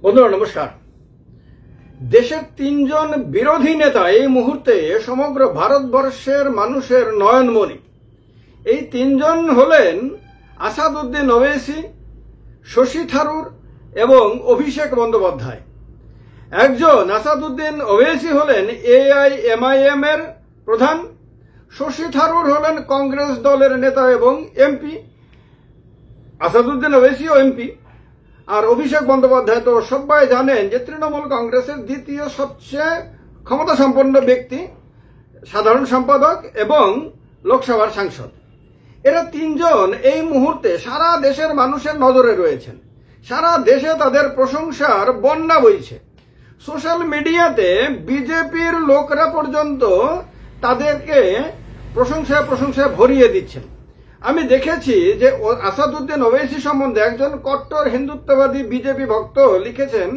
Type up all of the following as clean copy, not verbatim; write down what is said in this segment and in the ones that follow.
বন্ধুরা নমস্কার। দেশের তিনজন বিরোধী নেতা এই মুহূর্তে সমগ্র ভারতবর্ষের মানুষের নয়নমণি। এই তিনজন হলেন আসাদুদ্দিন ওবেসি, শশী থারুর এবং অভিষেক বন্দ্যোপাধ্যায়। একজন আসাদুদ্দিন ওবেসি হলেন AIMIM এর প্রধান, শশী থারুর হলেন কংগ্রেস দলের নেতা এবং এমপি। আসাদুদ্দিন ওবেসিও এমপি। আর অভিষেক বন্দ্যোপাধ্যায় তো সবাই জানেন যে তৃণমূল কংগ্রেসের দ্বিতীয় সবচেয়ে ক্ষমতা সম্পন্ন ব্যক্তি, সাধারণ সম্পাদক এবং লোকসভার সাংসদ। এরা তিনজন এই মুহূর্তে সারা দেশের মানুষের নজরে রয়েছেন। সারা দেশে তাদের প্রশংসার বন্যা বইছে। সোশ্যাল মিডিয়াতে বিজেপির লোকরা পর্যন্ত তাদেরকে প্রশংসায় ভরিয়ে দিচ্ছেন। আমি দেখেছি যে আসাদুদ্দিন ওবেসি সম্বন্ধে একজন কট্টর হিন্দুত্ববাদী বিজেপি ভক্ত লিখেছেন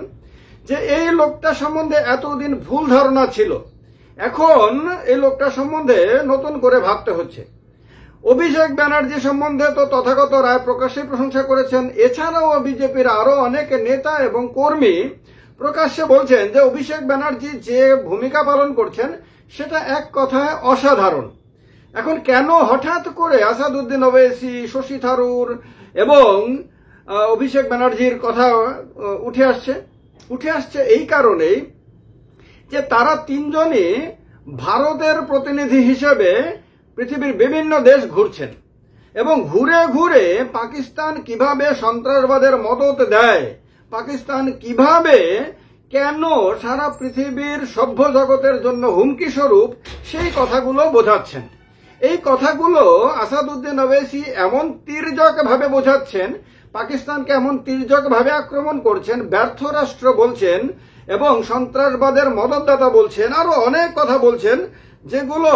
যে এই লোকটা সম্বন্ধে এতদিন ভুল ধারণা ছিল, এখন এই লোকটা সম্বন্ধে নতুন করে ভাবতে হচ্ছে। অভিষেক ব্যানার্জি সম্বন্ধে তো তথাগত রায় প্রকাশ্যে প্রশংসা করেছেন। এছাড়াও বিজেপির আরো অনেক নেতা এবং কর্মী প্রকাশ্যে বলছেন যে অভিষেক ব্যানার্জি যে ভূমিকা পালন করছেন সেটা এক কথায় অসাধারণ। এখন কেন হঠাৎ করে আসাদুদ্দিন ওবেসি, শশী থারুর এবং অভিষেক ব্যানার্জির কথা উঠে আসছে এই কারণেই যে তারা তিনজনই ভারতের প্রতিনিধি হিসেবে পৃথিবীর বিভিন্ন দেশ ঘুরছেন এবং ঘুরে ঘুরে পাকিস্তান কিভাবে সন্ত্রাসবাদের মদত দেয়, পাকিস্তান কিভাবে কেন সারা পৃথিবীর সভ্য জগতের জন্য হুমকি স্বরূপ সেই কথাগুলো বোঝাচ্ছেন। এই কথাগুলো আসাদুদ্দিন ওবেসি এমন তির্যক ভাবে বোঝাচ্ছেন, পাকিস্তানকে এমন তির্যক ভাবে আক্রমণ করছেন, ব্যর্থ রাষ্ট্র বলছেন এবং সন্ত্রাসবাদের মদতদাতা বলছেন, আরো অনেক কথা বলছেন যেগুলো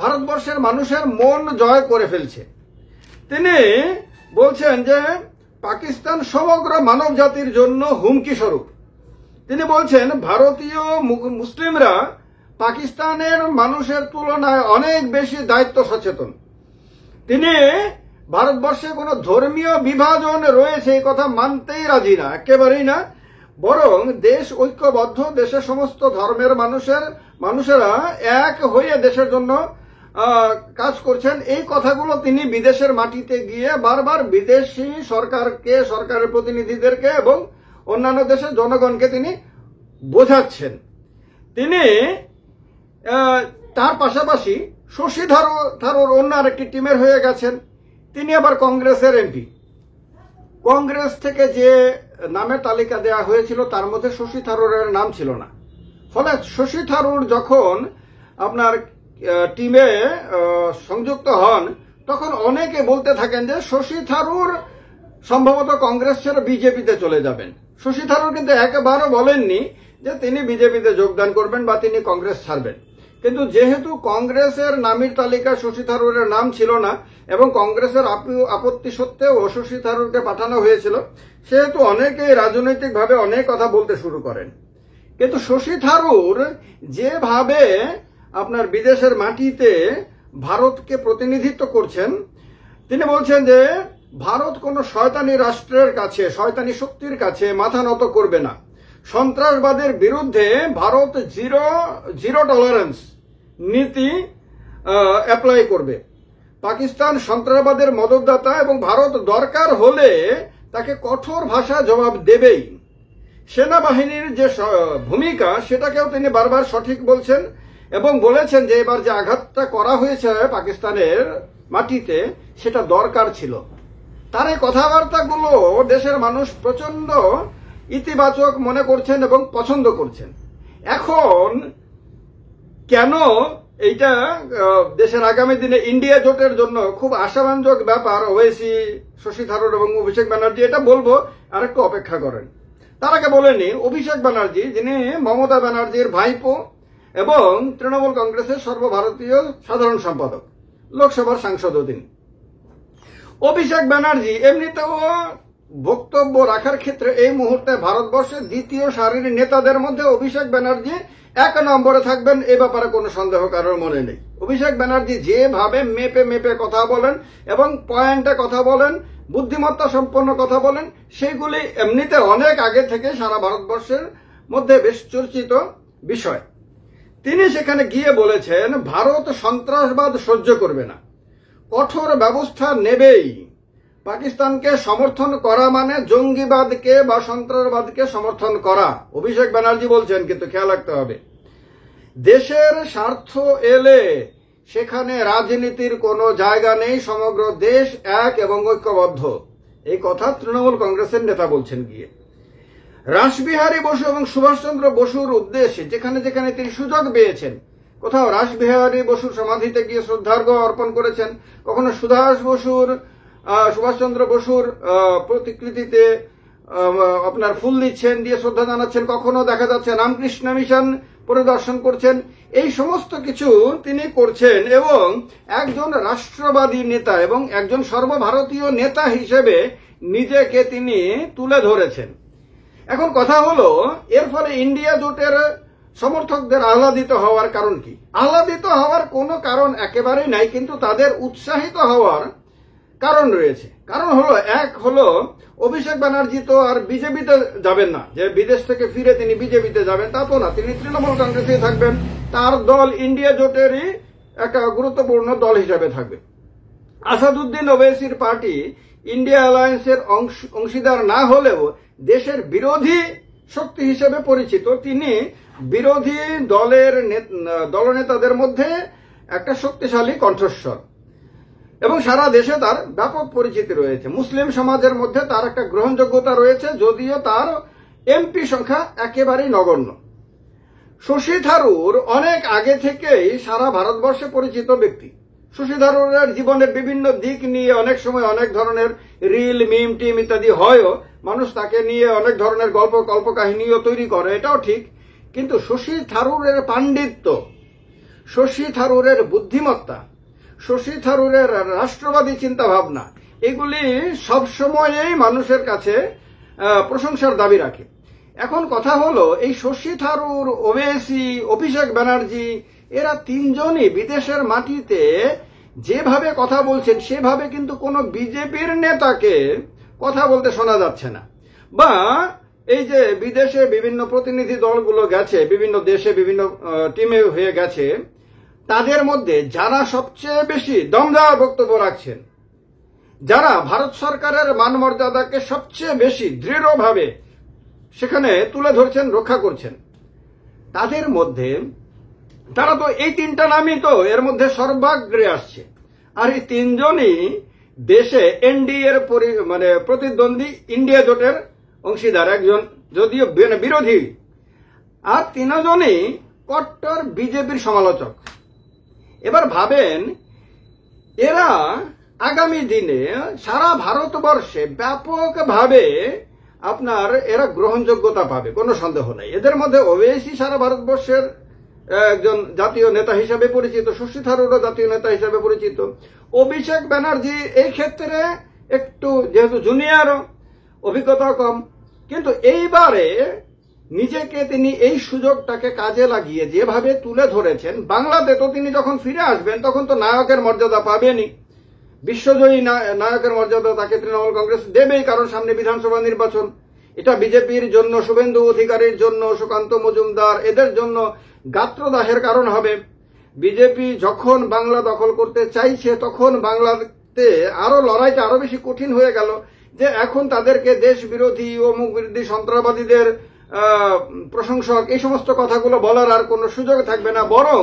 ভারতবর্ষের মানুষের মন জয় করে ফেলছে। তিনি বলছেন যে পাকিস্তান সমগ্র মানব জাতির জন্য হুমকি স্বরূপ। তিনি বলছেন ভারতীয় মুসলিমরা পাকিস্তানের মানুষের তুলনায় অনেক বেশি দায়িত্ব সচেতন। তিনি ভারতবর্ষে কোনো ধর্মীয় বিভাজন রয়েছে এই কথা মানতেই রাজি না, একেবারেই না। বরং দেশ ঐক্যবদ্ধ, দেশের সমস্ত ধর্মের মানুষেরা এক হয়ে দেশের জন্য কাজ করছেন। এই কথাগুলো তিনি বিদেশের মাটিতে গিয়ে বারবার বিদেশি সরকারকে, সরকারের প্রতিনিধিদেরকে এবং অন্যান্য দেশের জনগণকে তিনি বোঝাচ্ছেন। তিনি তার পাশাপাশি শশী থারুর অন্য আরেকটি টিমের হয়ে গেছেন। তিনি আবার কংগ্রেসের এমপি। কংগ্রেস থেকে যে নামের তালিকা দেওয়া হয়েছিল তার মধ্যে শশী থারুরের নাম ছিল না। ফলে শশী থারুর যখন আপনার টিমে সংযুক্ত হন তখন অনেকে বলতে থাকেন যে শশী থারুর সম্ভবত কংগ্রেস ছেড়ে বিজেপিতে চলে যাবেন। শশী থারুর কিন্তু একেবারও বলেননি যে তিনি বিজেপিতে যোগদান করবেন বা তিনি কংগ্রেস ছাড়বেন। কিন্তু যেহেতু কংগ্রেসের নামের তালিকা শশী থারুরের নাম ছিল না এবং কংগ্রেসের আপত্তি সত্ত্বেও শশী থারুরকে পাঠানো হয়েছিল, সেহেতু অনেকেই রাজনৈতিকভাবে অনেক কথা বলতে শুরু করেন। কিন্তু শশী থারুর যেভাবে আপনার বিদেশের মাটিতে ভারতকে প্রতিনিধিত্ব করছেন, তিনি বলছেন যে ভারত কোনো শয়তানি রাষ্ট্রের কাছে, শয়তানি শক্তির কাছে মাথা নত করবে না। সন্ত্রাসবাদের বিরুদ্ধে ভারত জিরো টলারেন্স নীতি অ্যাপ্লাই করবে। পাকিস্তান সন্ত্রাসবাদের মদতদাতা এবং ভারত দরকার হলে তাকে কঠোর ভাষা জবাব দেবেই। সেনাবাহিনীর যে ভূমিকা সেটাকেও তিনি বারবার সঠিক বলছেন এবং বলেছেন যে এবার যে আঘাতটা করা হয়েছে পাকিস্তানের মাটিতে সেটা দরকার ছিল। তার এই কথাবার্তাগুলো দেশের মানুষ প্রচন্ড ইতিবাচক মনে করছেন এবং পছন্দ করছেন। এখন কেন এইটা দেশের আগামী দিনে ইন্ডিয়া জোটের জন্য খুব আশাব্যঞ্জক ব্যাপার, ওবেসি, শশী থারুর এবং অভিষেক ব্যানার্জি, এটা বলবো, আর একটু অপেক্ষা করেন। তার আগে বলেনি অভিষেক ব্যানার্জি, যিনি মমতা ব্যানার্জির ভাইপো এবং তৃণমূল কংগ্রেসের সর্বভারতীয় সাধারণ সম্পাদক, লোকসভার সাংসদও তিনি। অভিষেক ব্যানার্জি এমনিতেও বক্তব্য রাখার ক্ষেত্রে এই মুহূর্তে ভারতবর্ষের দ্বিতীয় সারির নেতাদের মধ্যে অভিষেক ব্যানার্জি এক নম্বরে থাকবেন, এ ব্যাপারে কোনো সন্দেহ কারোর মনে নেই। অভিষেক ব্যানার্জি যেভাবে মেপে কথা বলেন এবং পয়েন্টে কথা বলেন, বুদ্ধিমত্তা সম্পন্ন কথা বলেন, সেগুলি এমনিতে অনেক আগে থেকে সারা ভারতবর্ষের মধ্যে বেশ চর্চিত বিষয়। তিনি সেখানে গিয়ে বলেছেন, ভারত সন্ত্রাসবাদ সহ্য করবে না, কঠোর ব্যবস্থা নেবেই। পাকিস্তানকে সমর্থন করা মানে জঙ্গিবাদকে বা সন্ত্রাসবাদকে সমর্থন করা। অভিষেক ব্যানার্জি বলছেন, কিন্তু খেয়াল রাখতে হবে, দেশের স্বার্থ এলে সেখানে রাজনীতির কোনো জায়গা নেই, সমগ্র দেশ এক এবং ঐক্যবদ্ধ। এই কথা তৃণমূল কংগ্রেসের নেতা বলছেন গিয়ে। রাসবিহারী বসু এবং সুভাষচন্দ্র বসুর উদ্দেশ্যে যেখানে যেখানে তিনি সুযোগ পেয়েছেন, কোথাও রাসবিহারী বসুর সমাধিতে গিয়ে শ্রদ্ধার্ঘ অর্পণ করেছেন, কখনো সুভাষচন্দ্র বসুর প্রতিকৃতিতে আপনার ফুল দিচ্ছেন, দিয়ে শ্রদ্ধা জানাচ্ছেন, কখনো দেখা যাচ্ছে রামকৃষ্ণ মিশন পরিদর্শন করছেন। এই সমস্ত কিছু তিনি করছেন এবং একজন রাষ্ট্রবাদী নেতা এবং একজন সর্বভারতীয় নেতা হিসেবে নিজেকে তিনি তুলে ধরেছেন। এখন কথা হলো, এর ফলে ইন্ডিয়া জোটের সমর্থকদের আহ্লাদিত হওয়ার কারণ কি? আহ্লাদিত হওয়ার কোনো কারণ একেবারেই নাই, কিন্তু তাদের উৎসাহিত হওয়ার কারণ রয়েছে। কারণ হলো, এক হলো অভিষেক ব্যানার্জি তো আর বিজেপিতে যাবেন না, যে বিদেশ থেকে ফিরে তিনি বিজেপিতে যাবেন তা তো না, তিনি তৃণমূল কংগ্রেসে থাকবেন। তার দল ইন্ডিয়া জোটেরই একটা গুরুত্বপূর্ণ দল হিসাবে থাকবে। আসাদুদ্দিন ওবেসির পার্টি ইন্ডিয়া অ্যালায়েন্সের অংশীদার না হলেও দেশের বিরোধী শক্তি হিসেবে পরিচিত। তিনি বিরোধী দলনেতাদের মধ্যে একটা শক্তিশালী কণ্ঠস্বর এবং সারা দেশে তার ব্যাপক পরিচিতি রয়েছে। মুসলিম সমাজের মধ্যে তার একটা গ্রহণযোগ্যতা রয়েছে, যদিও তার এমপি সংখ্যা একেবারেই নগণ্য। শশী থারুর অনেক আগে থেকেই সারা ভারতবর্ষে পরিচিত ব্যক্তি। শশী থারুরের জীবনের বিভিন্ন দিক নিয়ে অনেক সময় অনেক ধরনের রিল, মিম, টিম ইত্যাদি হয়ও, মানুষ তাকে নিয়ে অনেক ধরনের গল্প কল্পকাহিনীও তৈরি করে, এটাও ঠিক। কিন্তু শশী থারুরের পাণ্ডিত্য, শশী থারুরের বুদ্ধিমত্তা, শশী থারুরের রাষ্ট্রবাদী চিন্তা ভাবনা, এগুলি সবসময়ই মানুষের কাছে প্রশংসার দাবি রাখে। এখন কথা হলো, এই শশী থারুর, ওবেসি, অভিষেক ব্যানার্জি, এরা তিনজনই বিদেশের মাটিতে যেভাবে কথা বলছেন সেভাবে কিন্তু কোনো বিজেপির নেতাকে কথা বলতে শোনা যাচ্ছে না। বা এই যে বিদেশে বিভিন্ন প্রতিনিধি দলগুলো গেছে, বিভিন্ন দেশে বিভিন্ন টিমে হয়ে গেছে, তাদের মধ্যে যারা সবচেয়ে বেশি দমদার বক্তব্য রাখছেন, যারা ভারত সরকারের মান মর্যাদাকে সবচেয়ে বেশি দৃঢ়ভাবে সেখানে তুলে ধরছেন, রক্ষা করছেন, তাদের মধ্যে তারা তো এই তিনটা নামই তো এর মধ্যে সর্বাগ্রে আসছে। আর এই তিনজনই দেশে এনডিএর প্রতিদ্বন্দ্বী ইন্ডিয়া জোটের অংশীদার, একজন যদিও বিরোধী, আর তিনজনই কট্টর বিজেপির সমালোচক। এবার ভাবেন, এরা আগামী দিনে সারা ভারতবর্ষে ব্যাপকভাবে এরা গ্রহণযোগ্যতা পাবে, কোনো সন্দেহ নেই। এদের মধ্যে ওবেসি সারা ভারতবর্ষের একজন জাতীয় নেতা হিসেবে পরিচিত, শশী থারুরও জাতীয় নেতা হিসেবে পরিচিত। অভিষেক ব্যানার্জি এই ক্ষেত্রে একটু যেহেতু জুনিয়র, অভিজ্ঞতা কম, কিন্তু এইবারে নিজেকে তিনি এই সুযোগটাকে কাজে লাগিয়ে যেভাবে তুলে ধরেছেন, বাংলাতে তো তিনি যখন ফিরে আসবেন তখন তো নায়কের মর্যাদা পাবেনই, বিশ্বজয়ী নায়কের মর্যাদা তাকে তৃণমূল কংগ্রেস দেবেই, কারণ সামনে বিধানসভা নির্বাচন। এটা বিজেপির জন্য, শুভেন্দু অধিকারীর জন্য, সুকান্ত মজুমদার, এদের জন্য গাত্রদাহের কারণ হবে। বিজেপি যখন বাংলা দখল করতে চাইছে, তখন বাংলাতে আরো লড়াইটা আরো বেশি কঠিন হয়ে গেল, যে এখন তাদেরকে দেশ বিরোধী, অমুক বিরোধী, সন্ত্রাসবাদীদের প্রশংসক, এই সমস্ত কথাগুলো বলার আর কোনো সুযোগ থাকবে না। বরং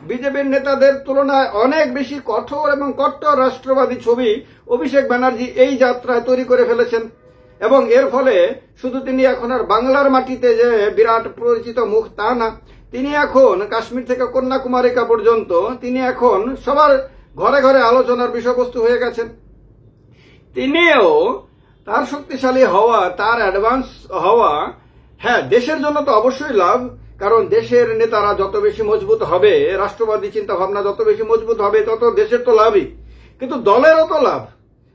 বিজেপির নেতাদের তুলনায় অনেক বেশি কঠোর এবং কট্টর রাষ্ট্রবাদী ছবি অভিষেক ব্যানার্জি এই যাত্রায় তৈরি করে ফেলেছেন। এবং এর ফলে শুধু তিনি এখন আর বাংলার মাটিতে যে বিরাট পরিচিত মুখ তা না, তিনি এখন কাশ্মীর থেকে কন্যাকুমারিকা পর্যন্ত তিনি এখন সবার ঘরে ঘরে আলোচনার বিষয়বস্তু হয়ে গেছেন। তিনিও তার শক্তিশালী হওয়া, তার অ্যাডভান্স হওয়া, হ্যাঁ, দেশের জন্য তো অবশ্যই লাভ, কারণ দেশের নেতারা যত বেশি মজবুত হবে, রাষ্ট্রবাদী চিন্তা ভাবনা যত বেশি মজবুত হবে, তত দেশের তো লাভই, কিন্তু দলেরও তো লাভ,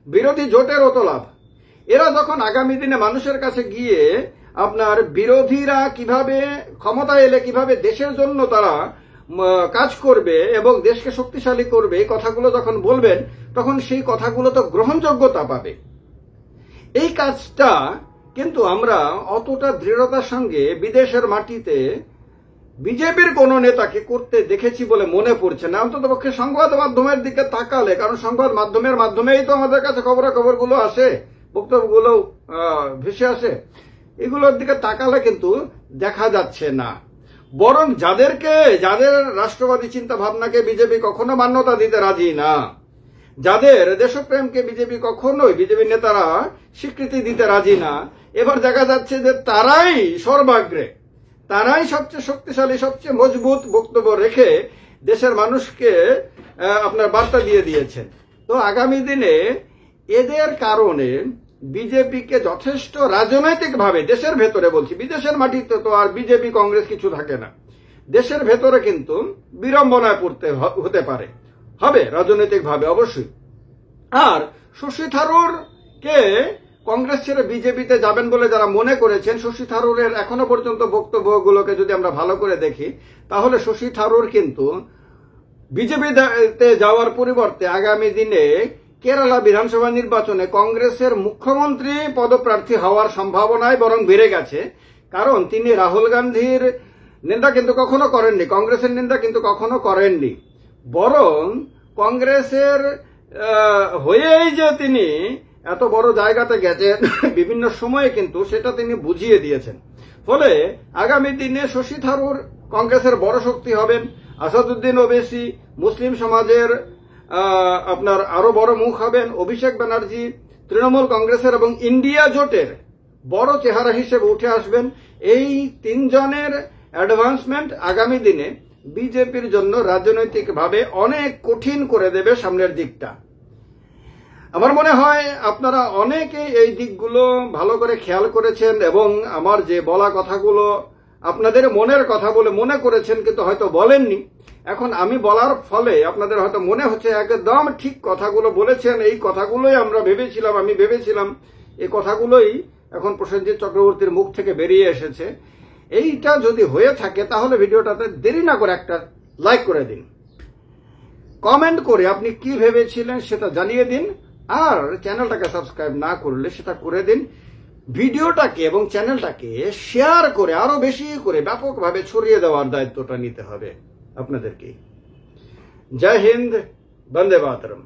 বিরোধী জোটেরও তো লাভ। এরা যখন আগামী দিনে মানুষের কাছে গিয়ে বিরোধীরা কিভাবে ক্ষমতায় এলে কিভাবে দেশের জন্য তারা কাজ করবে এবং দেশকে শক্তিশালী করবে, এই কথাগুলো যখন বলবেন, তখন সেই কথাগুলো তো গ্রহণযোগ্যতা পাবে। এই কাজটা কিন্তু আমরা অতটা দৃঢ়তার সঙ্গে বিদেশের মাটিতে বিজেপির কোন নেতাকে করতে দেখেছি বলে মনে পড়ছে না, অন্তত পক্ষে সংবাদ মাধ্যমের দিকে তাকালে। কারণ সংবাদ মাধ্যমের মাধ্যমেই তো আমাদের কাছে খবরাখবরগুলো আসে, বক্তব্যগুলো ভেসে আসে। এগুলোর দিকে তাকালে কিন্তু দেখা যাচ্ছে না। বরং যাদের রাষ্ট্রবাদী চিন্তা ভাবনাকে বিজেপি কখনো মান্যতা দিতে রাজি না, যাদের দেশপ্রেমকে বিজেপির নেতারা স্বীকৃতি দিতে রাজি না, এবার দেখা যাচ্ছে যে তারাই সর্বাগ্রে, তারাই সবচেয়ে শক্তিশালী, সবচেয়ে মজবুত বক্তব্য রেখে দেশের মানুষকে আপনার বার্তা দিয়ে দিয়েছেন। তো আগামী দিনে এদের কারণে বিজেপিকে যথেষ্ট রাজনৈতিকভাবে, দেশের ভেতরে বলছি, বিদেশের মাটিতে তো আর বিজেপি কংগ্রেস কিছু থাকে না, দেশের ভেতরে কিন্তু বিড়ম্বনায় পড়তে হতে পারে, হবে রাজনৈতিকভাবে অবশ্যই। আর শশী থারুর কে কংগ্রেস ছেড়ে বিজেপিতে যাবেন বলে যারা মনে করেছেন, শশী থারুরের এখনো পর্যন্ত বক্তব্যগুলোকে যদি আমরা ভালো করে দেখি, তাহলে শশী থারুর কিন্তু বিজেপিতে যাওয়ার পরিবর্তে আগামী দিনে কেরালা বিধানসভা নির্বাচনে কংগ্রেসের মুখ্যমন্ত্রী পদপ্রার্থী হওয়ার সম্ভাবনায় বরং বেড়ে গেছে। কারণ তিনি রাহুল গান্ধীর নিন্দা কিন্তু কখনো করেননি, কংগ্রেসের নিন্দা কিন্তু কখনো করেননি, বরং কংগ্রেসের হয়েই যে তিনি এত বড় জায়গাতে গেছেন বিভিন্ন সময়ে কিন্তু সেটা তিনি বুঝিয়ে দিয়েছেন। ফলে আগামী দিনে শশী থারুর কংগ্রেসের বড় শক্তি হবেন। আসাদুদ্দিন ওবেসি মুসলিম সমাজের আপনার আরো বড় মুখ হবেন। অভিষেক ব্যানার্জি তৃণমূল কংগ্রেসের এবং ইন্ডিয়া জোটের বড় চেহারা হিসেবে উঠে আসবেন। এই তিনজনের অ্যাডভান্সমেন্ট আগামী দিনে বিজেপির জন্য রাজনৈতিকভাবে অনেক কঠিন করে দেবে সামনের দিকটা। আমার মনে হয় আপনারা অনেকেই এই দিকগুলো ভালো করে খেয়াল করেছেন এবং আমার যে বলা কথাগুলো আপনাদের মনের কথা বলে মনে করেছেন, কিন্তু হয়তো বলেননি। এখন আমি বলার ফলে আপনাদের হয়তো মনে হচ্ছে একদম ঠিক কথাগুলো বলেছেন, এই কথাগুলোই আমি ভেবেছিলাম, এই কথাগুলোই এখন প্রসেনজিৎ চক্রবর্তীর মুখ থেকে বেরিয়ে এসেছে। এইটা যদি হয়ে থাকে তাহলে ভিডিওটাতে দেরি না করে একটা লাইক করে দিন, কমেন্ট করে আপনি কি ভেবেছিলেন সেটা জানিয়ে দিন, আর চ্যানেলটাকে সাবস্ক্রাইব না করলে সেটা করে দিন। ভিডিওটাকে এবং চ্যানেলটাকে শেয়ার করে আরো বেশি করে ব্যাপকভাবে ছড়িয়ে দেওয়ার দায়িত্বটা নিতে হবে আপনাদেরকে। জয় হিন্দ, বন্দে মাতরম।